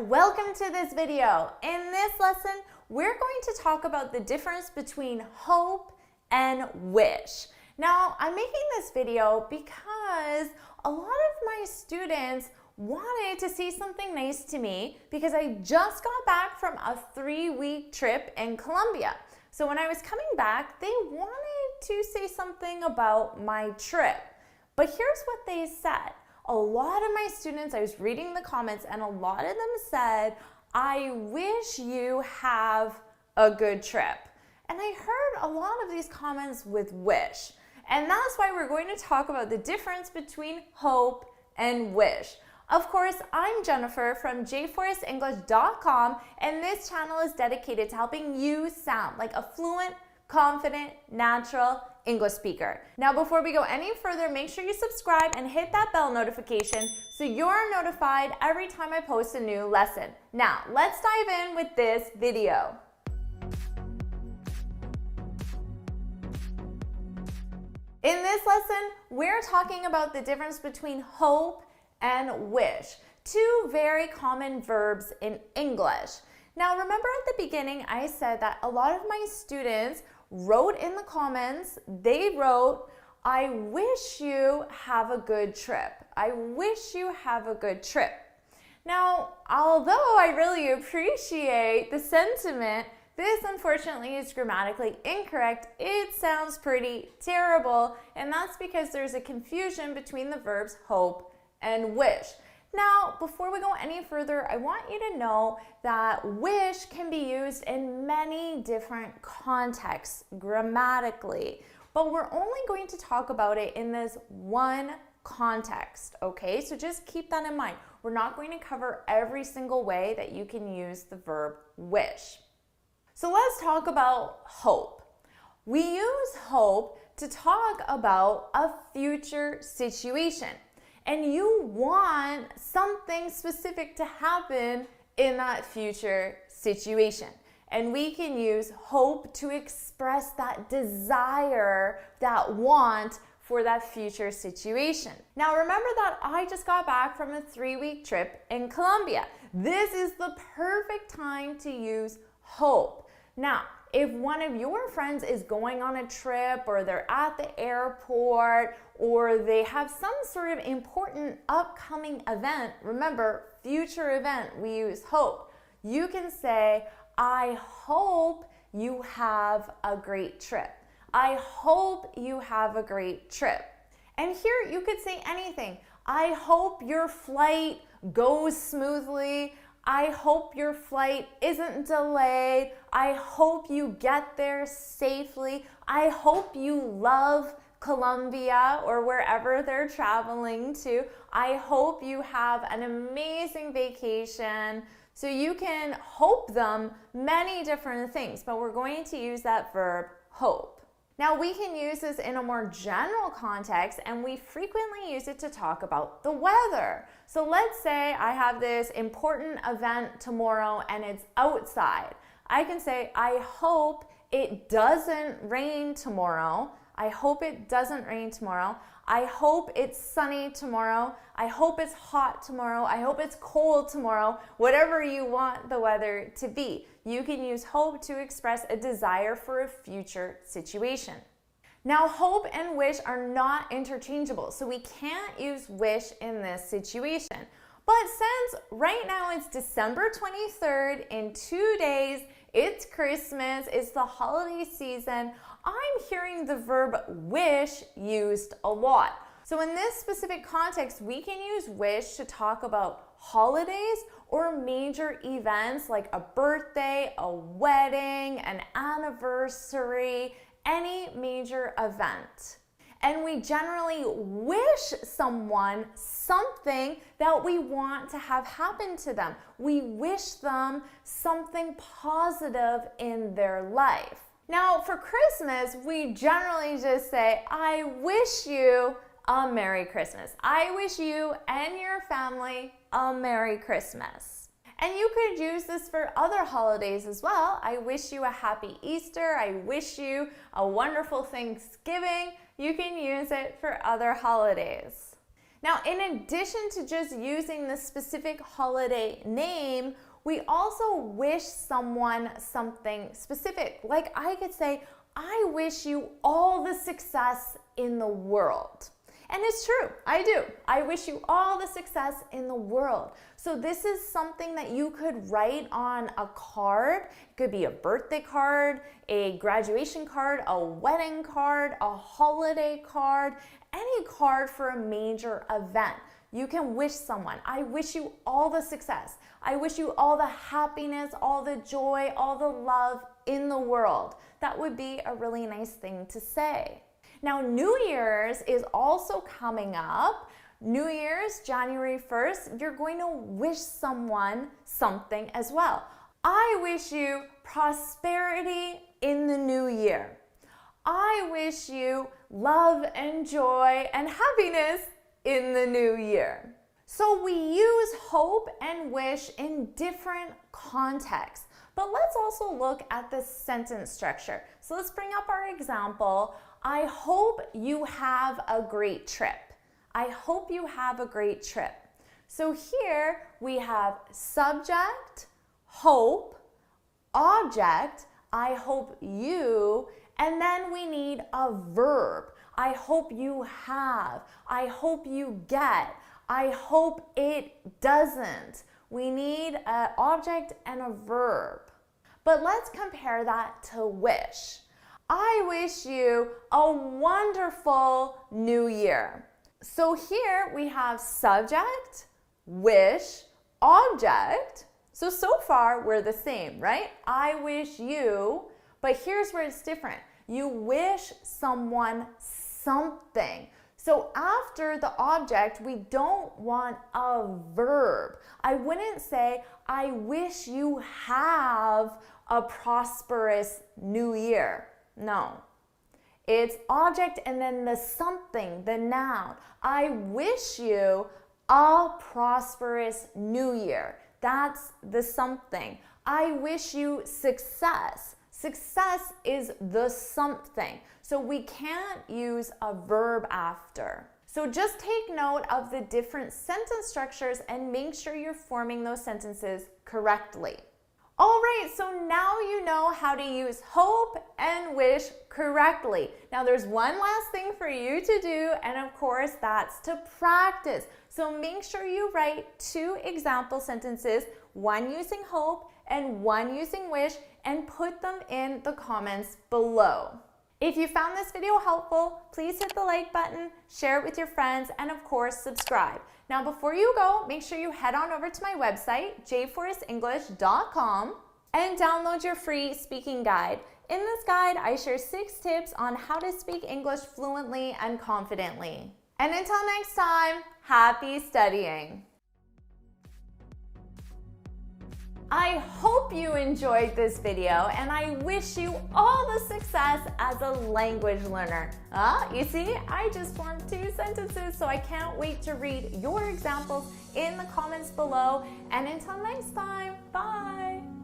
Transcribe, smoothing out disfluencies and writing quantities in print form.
welcome to this video. In this lesson, we're going to talk about the difference between hope and wish. Now, I'm making this video because a lot of my students wanted to say something nice to me because I just got back from a 3-week trip in Colombia. So when I was coming back, they wanted to say something about my trip. But here's what they said. A lot of my students, I was reading the comments, and a lot of them said, I wish you have a good trip. And I heard a lot of these comments with wish. And that's why we're going to talk about the difference between hope and wish. Of course, I'm Jennifer from jforrestenglish.com, and this channel is dedicated to helping you sound like a fluent, confident, natural English speaker. Now, before we go any further, make sure you subscribe and hit that bell notification so you're notified every time I post a new lesson. Now, let's dive in with this video. In this lesson, we're talking about the difference between hope and wish, two very common verbs in English. Now, remember at the beginning, I said that a lot of my students wrote in the comments, they wrote, I wish you have a good trip. I wish you have a good trip. Now, although I really appreciate the sentiment, this unfortunately is grammatically incorrect. It sounds pretty terrible, and that's because there's a confusion between the verbs hope and wish. Now, before we go any further, I want you to know that wish can be used in many different contexts grammatically, but we're only going to talk about it in this one context, okay? So just keep that in mind. We're not going to cover every single way that you can use the verb wish. So let's talk about hope. We use hope to talk about a future situation. And you want something specific to happen in that future situation. And we can use hope to express that desire, that want for that future situation. Now remember that I just got back from a 3-week trip in Colombia. This is the perfect time to use hope. Now, if one of your friends is going on a trip, or they're at the airport, or they have some sort of important upcoming event, remember, future event, we use hope. You can say, I hope you have a great trip. I hope you have a great trip. And here you could say anything. I hope your flight goes smoothly. I hope your flight isn't delayed. I hope you get there safely. I hope you love Colombia or wherever they're traveling to. I hope you have an amazing vacation. So you can hope them many different things, but we're going to use that verb hope. Now, we can use this in a more general context, and we frequently use it to talk about the weather. So let's say I have this important event tomorrow and it's outside. I can say, I hope it doesn't rain tomorrow. I hope it doesn't rain tomorrow. I hope it's sunny tomorrow. I hope it's hot tomorrow. I hope it's cold tomorrow. Whatever you want the weather to be. You can use hope to express a desire for a future situation. Now, hope and wish are not interchangeable, so we can't use wish in this situation. But since right now it's December 23rd, in 2 days, it's Christmas, it's the holiday season, I'm hearing the verb wish used a lot. So in this specific context, we can use wish to talk about holidays or major events like a birthday, a wedding, an anniversary, any major event. And we generally wish someone something that we want to have happen to them. We wish them something positive in their life. Now, for Christmas, we generally just say, I wish you a Merry Christmas. I wish you and your family a Merry Christmas. And you could use this for other holidays as well. I wish you a happy Easter. I wish you a wonderful Thanksgiving. You can use it for other holidays. Now, in addition to just using the specific holiday name, we also wish someone something specific. Like I could say, I wish you all the success in the world. And it's true, I do. I wish you all the success in the world. So this is something that you could write on a card. It could be a birthday card, a graduation card, a wedding card, a holiday card, any card for a major event. You can wish someone, I wish you all the success. I wish you all the happiness, all the joy, all the love in the world. That would be a really nice thing to say. Now, New Year's is also coming up. New Year's, January 1st, you're going to wish someone something as well. I wish you prosperity in the new year. I wish you love and joy and happiness in the new year. So we use hope and wish in different contexts. But let's also look at the sentence structure. So let's bring up our example. I hope you have a great trip. I hope you have a great trip. So here we have subject, hope, object, I hope you, and then we need a verb. I hope you have, I hope you get, I hope it doesn't. We need an object and a verb. But let's compare that to wish. I wish you a wonderful new year. So here we have subject, wish, object. So far we're the same, right? I wish you, but here's where it's different. You wish someone something. So after the object, we don't want a verb. I wouldn't say, I wish you have a prosperous new year. No. It's object and then the something, the noun. I wish you a prosperous new year. That's the something. I wish you success. Success is the something. So we can't use a verb after. So just take note of the different sentence structures and make sure you're forming those sentences correctly. All right, so now you know how to use hope and wish correctly. Now there's one last thing for you to do, and of course that's to practice. So make sure you write 2 example sentences, one using hope and one using wish, and put them in the comments below. If you found this video helpful, please hit the like button, share it with your friends, and of course, subscribe. Now, before you go, make sure you head on over to my website, jforrestenglish.com, and download your free speaking guide. In this guide, I share 6 tips on how to speak English fluently and confidently. And until next time, happy studying! I hope you enjoyed this video, and I wish you all the success as a language learner. You see, I just formed 2 sentences, so I can't wait to read your examples in the comments below. And until next time, bye!